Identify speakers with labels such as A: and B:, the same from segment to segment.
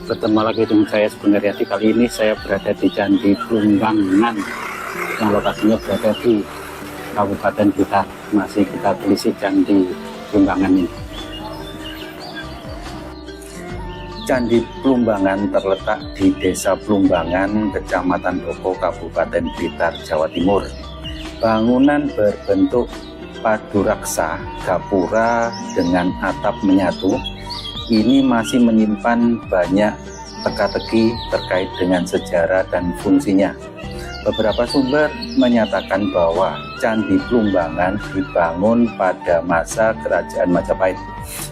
A: Bertemu lagi dengan saya Sugeng Haryadi. Kali ini saya berada di Candi Plumbangan yang lokasinya berada di Kabupaten Blitar. Masih kita telisik Candi Plumbangan ini. Candi Plumbangan terletak di Desa Plumbangan, Kecamatan Doko, Kabupaten Blitar, Jawa Timur. Bangunan berbentuk paduraksa gapura dengan atap menyatu ini masih menyimpan banyak teka-teki terkait dengan sejarah dan fungsinya. Beberapa sumber menyatakan bahwa Candi Plumbangan dibangun pada masa Kerajaan Majapahit,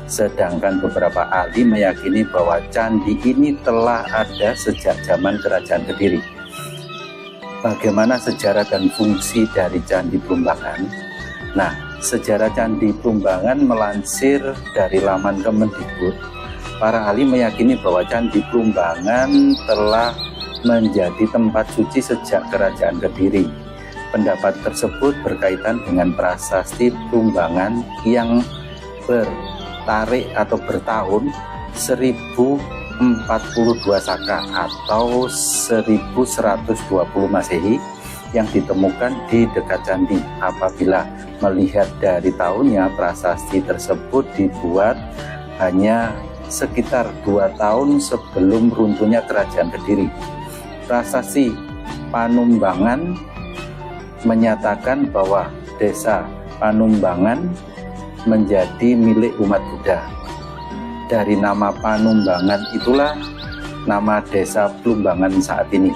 A: sedangkan beberapa ahli meyakini bahwa candi ini telah ada sejak zaman Kerajaan Kediri. Bagaimana sejarah dan fungsi dari Candi Plumbangan? Nah, sejarah Candi Plumbangan melansir dari laman Kemendikbud. Para ahli meyakini bahwa Candi Plumbangan telah menjadi tempat suci sejak Kerajaan Kediri. Pendapat tersebut berkaitan dengan prasasti Plumbangan yang bertarik atau bertahun 1042 Saka atau 1120 Masehi yang ditemukan di dekat candi. Apabila melihat dari tahunnya, prasasti tersebut dibuat hanya sekitar 2 tahun sebelum runtuhnya Kerajaan Kediri. Prasasti Panumbangan menyatakan bahwa desa Panumbangan menjadi milik umat Buddha. Dari nama Panumbangan itulah nama desa Plumbangan saat ini.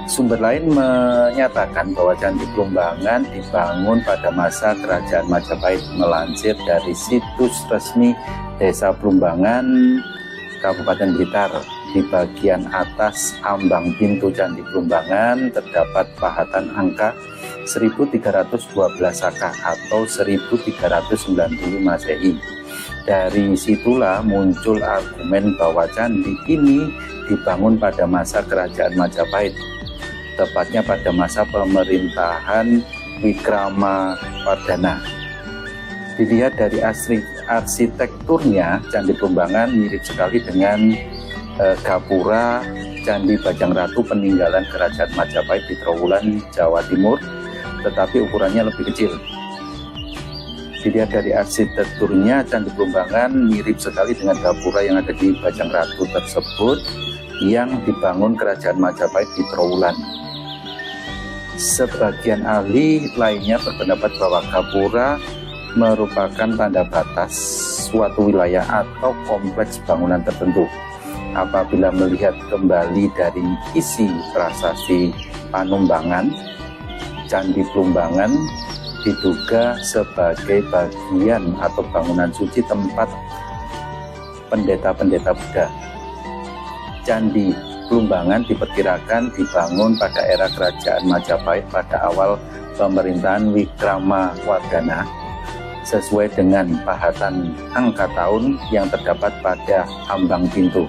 A: Sumber lain menyatakan bahwa Candi Plumbangan dibangun pada masa Kerajaan Majapahit. Melansir dari situs resmi Desa Plumbangan, Kabupaten Blitar, di bagian atas ambang pintu Candi Plumbangan terdapat pahatan angka 1312 Saka atau 1390 Masehi. Dari situlah muncul argumen bahwa candi ini dibangun pada masa Kerajaan Majapahit, tepatnya pada masa pemerintahan Wikramawardhana. Dilihat dari arsitekturnya, Candi Plumbangan mirip sekali dengan gapura Candi Bajang Ratu peninggalan Kerajaan Majapahit di Trowulan, Jawa Timur, tetapi ukurannya lebih kecil. Dilihat dari arsitekturnya, Candi Plumbangan mirip sekali dengan gapura yang ada di Bajang Ratu tersebut yang dibangun Kerajaan Majapahit di Trowulan. Sebagian ahli lainnya berpendapat bahwa gapura merupakan tanda batas suatu wilayah atau kompleks bangunan tertentu. Apabila melihat kembali dari isi prasasti Panumbangan, Candi Plumbangan diduga sebagai bagian atau bangunan suci tempat pendeta-pendeta Buddha. Candi Plumbangan diperkirakan dibangun pada era Kerajaan Majapahit pada awal pemerintahan Wikramawardhana sesuai dengan pahatan angka tahun yang terdapat pada ambang pintu.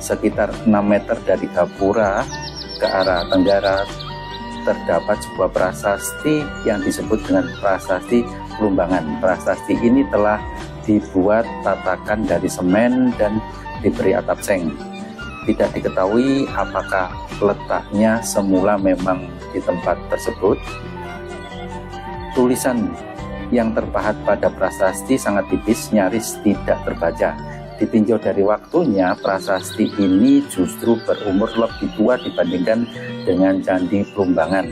A: Sekitar 6 meter dari gapura ke arah tenggara terdapat sebuah prasasti yang disebut dengan prasasti Plumbangan. Prasasti ini telah dibuat tatakan dari semen dan diberi atap seng. Tidak diketahui apakah letaknya semula memang di tempat tersebut. Tulisan yang terpahat pada prasasti sangat tipis, nyaris tidak terbaca. Ditinjau dari waktunya, prasasti ini justru berumur lebih tua dibandingkan dengan Candi Plumbangan.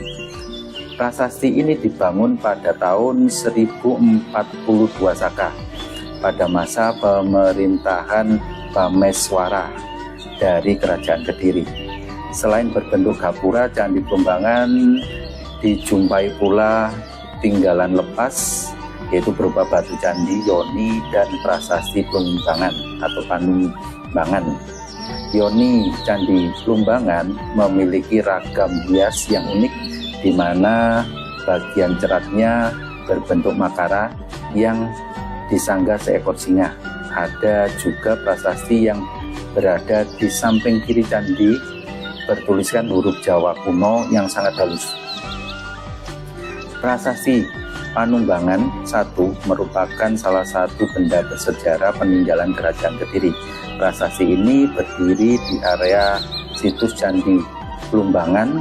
A: Prasasti ini dibangun pada tahun 1042 Saka pada masa pemerintahan Pameswara dari Kerajaan Kediri. Selain berbentuk gapura, Candi Plumbangan dijumpai pula tinggalan lepas, yaitu berupa batu candi, yoni, dan prasasti Plumbangan atau Panumbangan. Yoni Candi Plumbangan memiliki ragam hias yang unik, di mana bagian ceratnya berbentuk makara yang disanggah seekor singa. Ada juga prasasti yang berada di samping kiri candi bertuliskan huruf Jawa kuno yang sangat halus. Prasasti Panumbangan I merupakan salah satu benda bersejarah peninggalan Kerajaan Kediri. Prasasti ini berdiri di area situs Candi Plumbangan.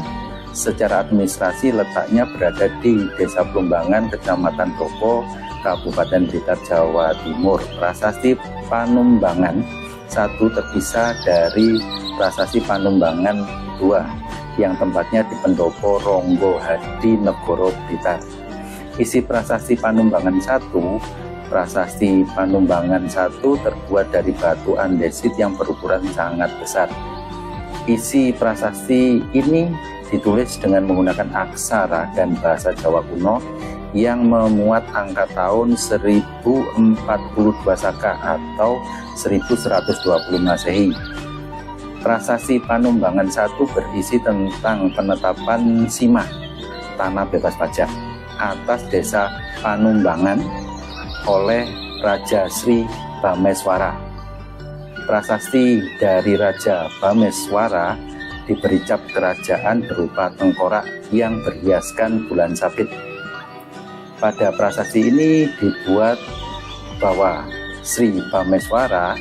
A: Secara administrasi letaknya berada di Desa Plumbangan, Kecamatan Dopo, Kabupaten Blitar, Jawa Timur. Prasasti Panumbangan I terpisah dari Prasasti Panumbangan II yang tempatnya di Pendopo Ronggo Hadi Negoro Blitar. Isi Prasasti Panumbangan I, Prasasti Panumbangan I terbuat dari batu andesit yang berukuran sangat besar. Isi prasasti ini ditulis dengan menggunakan aksara dan bahasa Jawa kuno yang memuat angka tahun 1042 Saka atau 1120 Masehi. Prasasti Panumbangan I berisi tentang penetapan simah tanah bebas pajak atas desa Panumbangan oleh Raja Sri Bameswara. Prasasti dari Raja Bameswara diberi cap kerajaan berupa tengkorak yang berhiaskan bulan sabit. Pada prasasti ini dibuat bahwa Sri Bameswara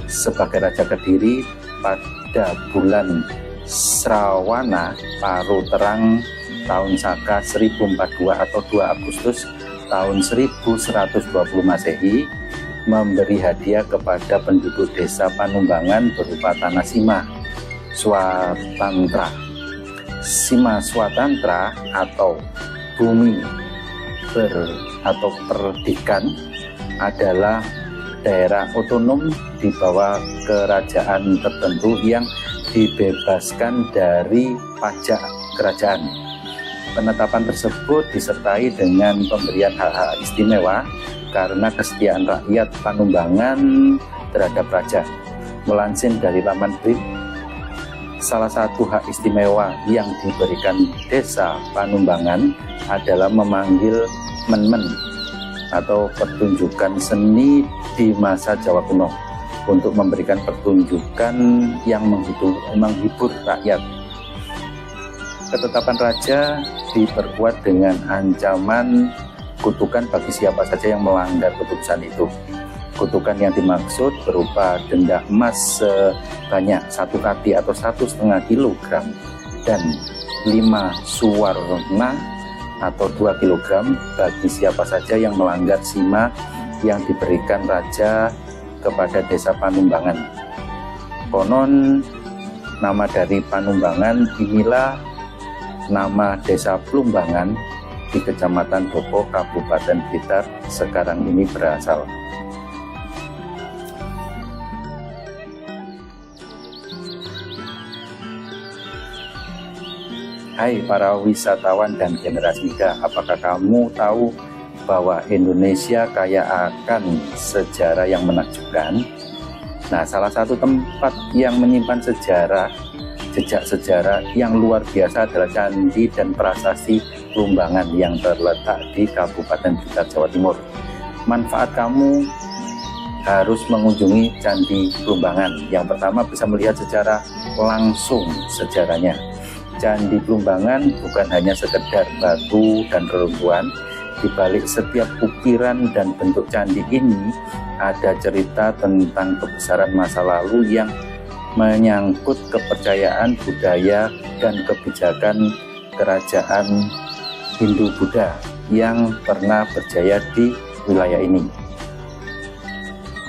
A: sebagai Raja Kediri pada bulan Srawana Paru Terang tahun Saka 1042 atau 2 Agustus tahun 1120 Masehi memberi hadiah kepada penduduk desa Panumbangan berupa tanah Sima Swatantra. Sima Swatantra atau bumi atau perdikan adalah daerah otonom di bawah kerajaan tertentu yang dibebaskan dari pajak kerajaan. Penetapan tersebut disertai dengan pemberian hak-hak istimewa karena kesetiaan rakyat Panumbangan terhadap raja. Melansir dari laman BRIN, salah satu hak istimewa yang diberikan desa Panumbangan adalah memanggil men-men atau pertunjukan seni di masa Jawa kuno untuk memberikan pertunjukan yang menghibur rakyat. Ketetapan raja diperkuat dengan ancaman kutukan bagi siapa saja yang melanggar keputusan itu. Kutukan yang dimaksud berupa denda emas sebanyak 1 kati atau 1,5 kilogram dan 5 suwarna atau 2 kilogram bagi siapa saja yang melanggar sima yang diberikan raja kepada desa Panumbangan. Konon nama dari Panumbangan inilah nama desa Plumbangan di Kecamatan Dopo, Kabupaten Blitar sekarang ini berasal. Hai para wisatawan dan generasi muda, apakah kamu tahu bahwa Indonesia kaya akan sejarah yang menakjubkan? Nah, salah satu tempat yang menyimpan jejak sejarah yang luar biasa adalah Candi dan Prasasti Plumbangan yang terletak di Kabupaten Blitar, Jawa Timur. Manfaat kamu harus mengunjungi Candi Plumbangan. Yang pertama, bisa melihat secara langsung sejarahnya. Candi Plumbangan bukan hanya sekedar batu dan reruntuhan. Di balik setiap ukiran dan bentuk candi ini ada cerita tentang kebesaran masa lalu yang menyangkut kepercayaan budaya dan kebijakan kerajaan Hindu-Buddha yang pernah berjaya di wilayah ini.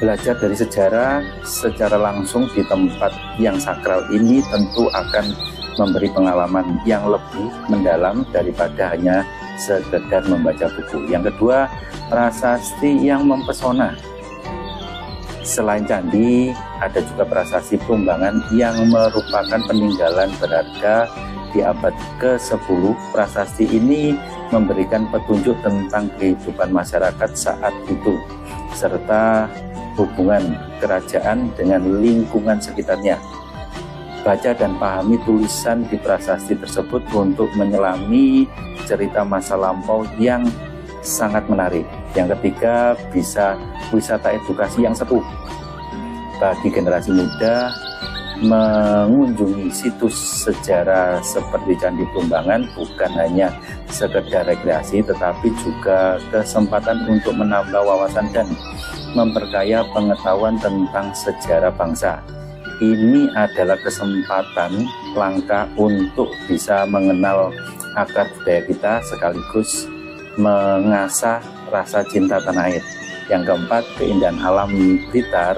A: Belajar dari sejarah secara langsung di tempat yang sakral ini tentu akan memberi pengalaman yang lebih mendalam daripada hanya sekedar membaca buku. Yang kedua, prasasti yang mempesona. Selain candi, ada juga prasasti Plumbangan yang merupakan peninggalan berharga di abad ke-10. Prasasti ini memberikan petunjuk tentang kehidupan masyarakat saat itu, serta hubungan kerajaan dengan lingkungan sekitarnya. Baca dan pahami tulisan di prasasti tersebut untuk menyelami cerita masa lampau yang sangat menarik. Yang ketiga, bisa wisata edukasi yang seru. Bagi generasi muda, mengunjungi situs sejarah seperti Candi Prambanan bukan hanya sekedar rekreasi, tetapi juga kesempatan untuk menambah wawasan dan memperkaya pengetahuan tentang sejarah bangsa. Ini adalah kesempatan langka untuk bisa mengenal akar budaya kita, sekaligus mengasah rasa cinta tanah air. Yang keempat, keindahan alam Blitar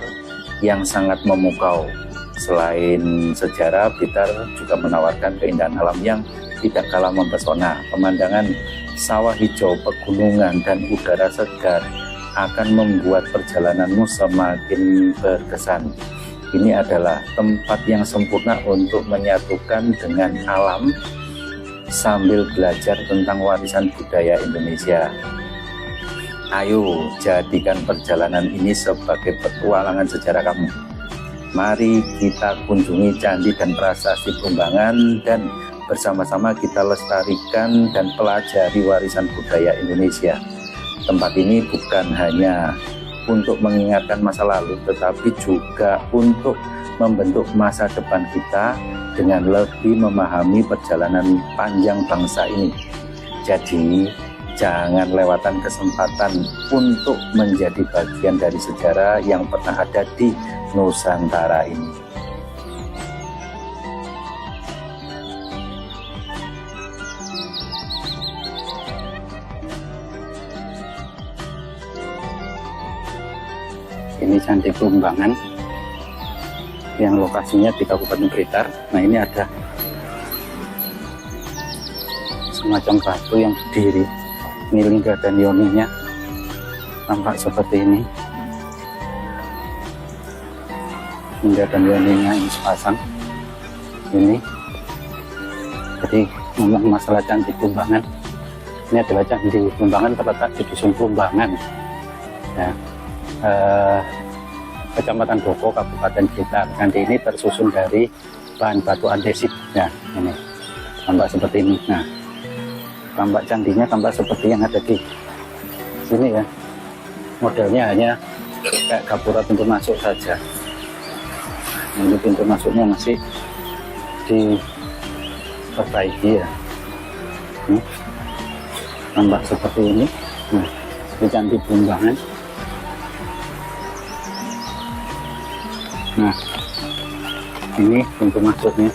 A: yang sangat memukau. Selain sejarah, Blitar juga menawarkan keindahan alam yang tidak kalah mempesona. Pemandangan sawah hijau, pegunungan, dan udara segar akan membuat perjalananmu semakin berkesan. Ini adalah tempat yang sempurna untuk menyatukan dengan alam sambil belajar tentang warisan budaya Indonesia. Ayo, jadikan perjalanan ini sebagai petualangan sejarah kamu. Mari kita kunjungi candi dan prasasti Prambanan dan bersama-sama kita lestarikan dan pelajari warisan budaya Indonesia. Tempat ini bukan hanya untuk mengingatkan masa lalu, tetapi juga untuk membentuk masa depan kita dengan lebih memahami perjalanan panjang bangsa ini. Jadi, jangan lewatkan kesempatan untuk menjadi bagian dari sejarah yang pernah ada di Nusantara ini. Ini Candi Prambanan yang lokasinya di Kabupaten Blitar. Nah, ini ada semacam batu yang berdiri. Ini Lingga dan Yoninya tampak seperti ini. Lingga dan Yoninya ini sepasang. Ini. Jadi ngomong masalah Candi Prambanan, ini adalah Candi Prambanan terletak di Dusun Prambanan, ya, Kecamatan Doko, Kabupaten Blitar. Candi ini tersusun dari bahan batu andesit. Ya, ini tampak seperti ini. Nah, tampak candinya tampak seperti yang ada di sini ya. Modelnya hanya kayak gapura pintu masuk saja. Ini pintu masuknya masih diperbaiki ya. Tampak seperti ini. Nah, di Candi Prambanan. Nah, ini pintu masuknya.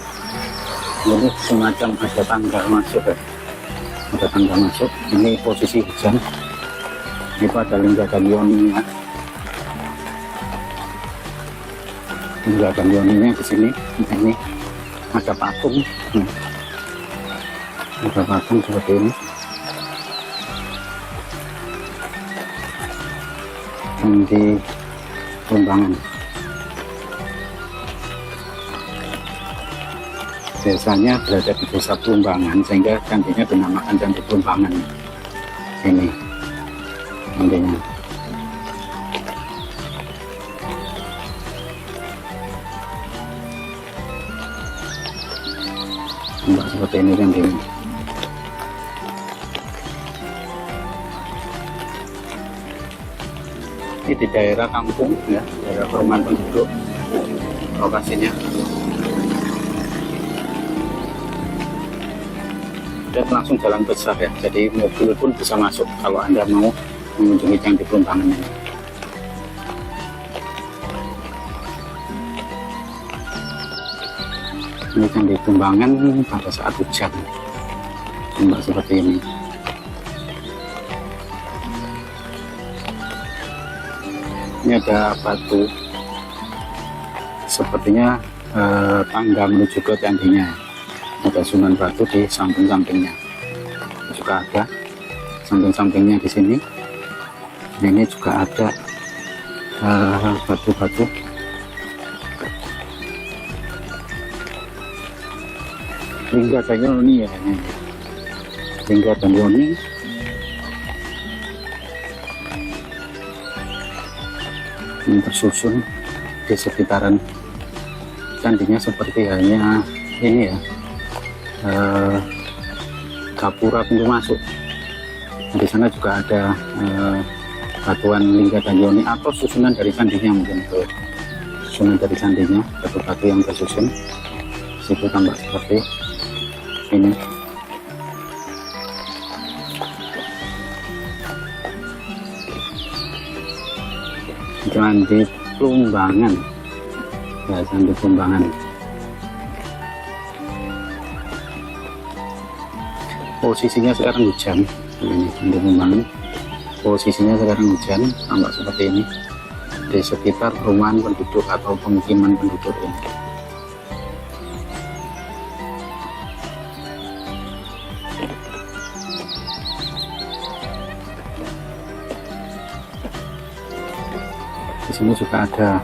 A: Ini semacam ada tangga masuk ya. Ada tangga masuk. Ini posisi hujan. Ini ada Lingga dan Yoninya. Lingga dan Yoninya di sini. Ini ada patung. Nah, ada patung seperti ini. Candi Prambanan. Desanya berada di desa Prambanan, sehingga candinya dinamakan Candi Prambanan. Ini candinya. Tampak seperti ini candinya. Ini di daerah kampung ya, daerah perumahan penduduk lokasinya. Dan langsung jalan besar ya, jadi mobil pun bisa masuk kalau Anda mau mengunjungi Candi Prambanan ini. Ini Candi Prambanan pada saat hujan, tampak seperti ini. Ini ada batu, sepertinya tangga menuju ke candinya. Ada sunan batu di samping-sampingnya, juga ada samping-sampingnya di sini. Ini juga ada batu-batu. Lingga dan Yoni ya, ini Lingga dan Yoni. Ini tersusun di sekitaran candinya seperti hanya ini ya, gapura pintu masuk. Di sana juga ada batuan Lingga dan Yoni atau susunan dari candinya mungkin itu.
B: susunan dari candinya, batu-batu yang tersusun. Situ tampak seperti ini. Candi Plumbangan, ya, Candi Plumbangan. Posisinya sekarang hujan. Ini Candi Plumbangan. Posisinya sekarang hujan, tampak seperti ini di sekitar perumahan penduduk atau pemukiman penduduk ini. Di sini juga ada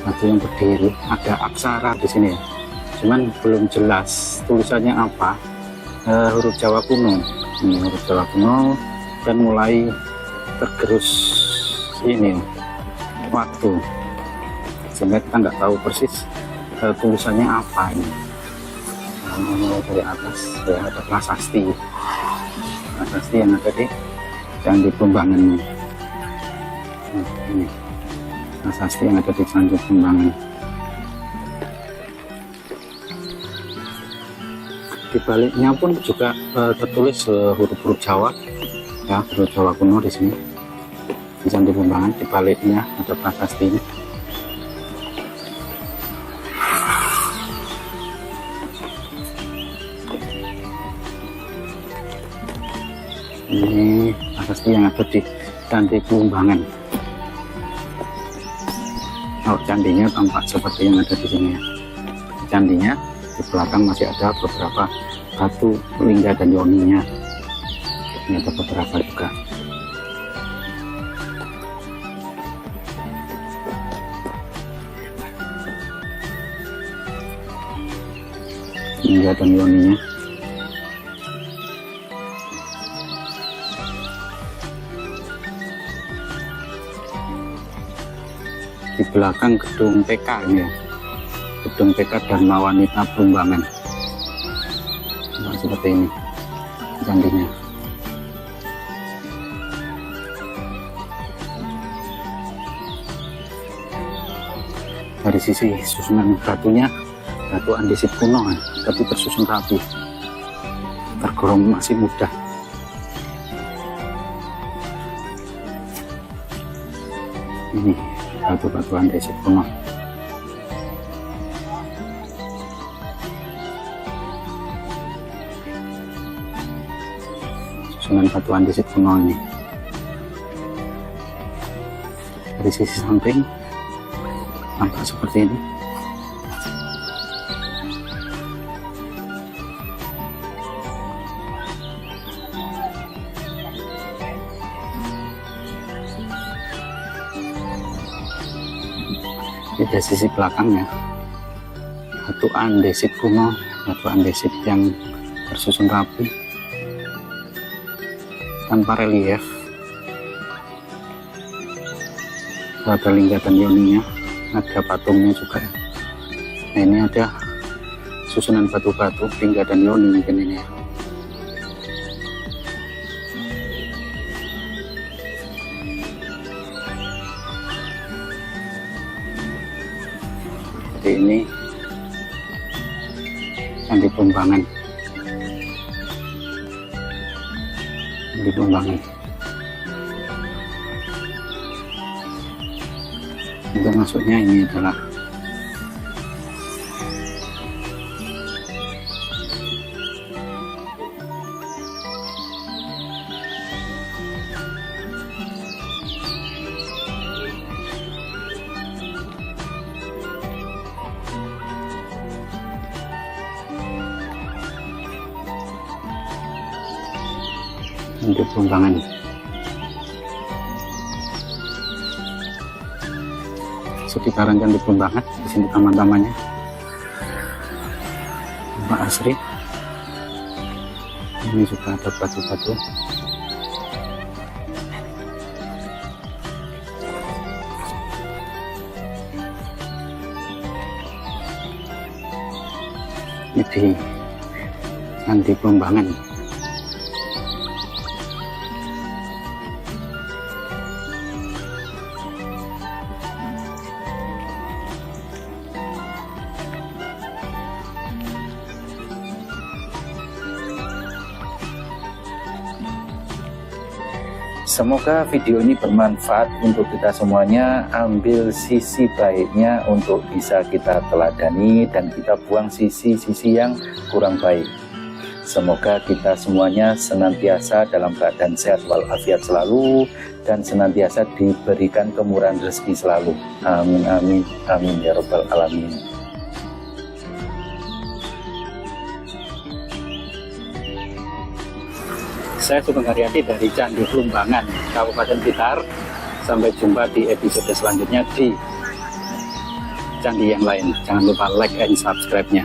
B: batu yang berdiri, ada aksara di sini, cuman belum jelas tulisannya apa. Huruf Jawa kuno, ini huruf Jawa kuno, dan mulai tergerus ini waktu, sehingga kita nggak tahu persis tulisannya apa ini. Mulai dari atas ya, ada prasasti yang ada di Candi Plumbangan. Ini prasasti yang ada di Candi Plumbangan. Di baliknya pun juga tertulis huruf-huruf Jawa, ya, huruf Jawa kuno di sini di Candi Plumbangan. Di baliknya ada prasasti ini. Ini prasasti yang ada di Candi Plumbangan. Oh, candinya tampak seperti yang ada di sini ya. Candinya di belakang masih ada beberapa batu lingga dan yoninya. Ini ada beberapa juga. Lingga dan yoninya. Di belakang gedung TK ini ya, gedung TK Dharma Wanita Plumbangan. Nah, seperti ini candinya. Dari sisi susunan batunya, batu andesit kuno, tapi tersusun rapi, tergolong masih mudah. Ini batu-batu andesit kuno. Susunan batu andesit kuno ini. Dari sisi samping tampak seperti ini. Di sisi belakangnya batu andesit kuno, batu andesit yang tersusun rapi tanpa relief. Ada lingga dan yoninya, ada patungnya juga. Nah, ini ada susunan batu-batu lingga dan yoni mungkin ini ya. Seperti ini Candi Plumbangan. Candi Plumbangan. Itu masuknya ini adalah Candi Plumbangan. Sekitaran Candi Plumbangan, di sini taman-tamannya, Mbak Asri. Ini juga ada batu-batu. Ini di Candi Plumbangan.
A: Semoga video ini bermanfaat untuk kita semuanya. Ambil sisi baiknya untuk bisa kita teladani dan kita buang sisi-sisi yang kurang baik. Semoga kita semuanya senantiasa dalam keadaan sehat walafiat selalu dan senantiasa diberikan kemurahan rezeki selalu. Amin amin amin ya rabbal alamin.
B: Saya Sugeng Haryadi dari Candi Plumbangan, Kabupaten Blitar. Sampai jumpa di episode selanjutnya di candi yang lain. Jangan lupa like and subscribe-nya.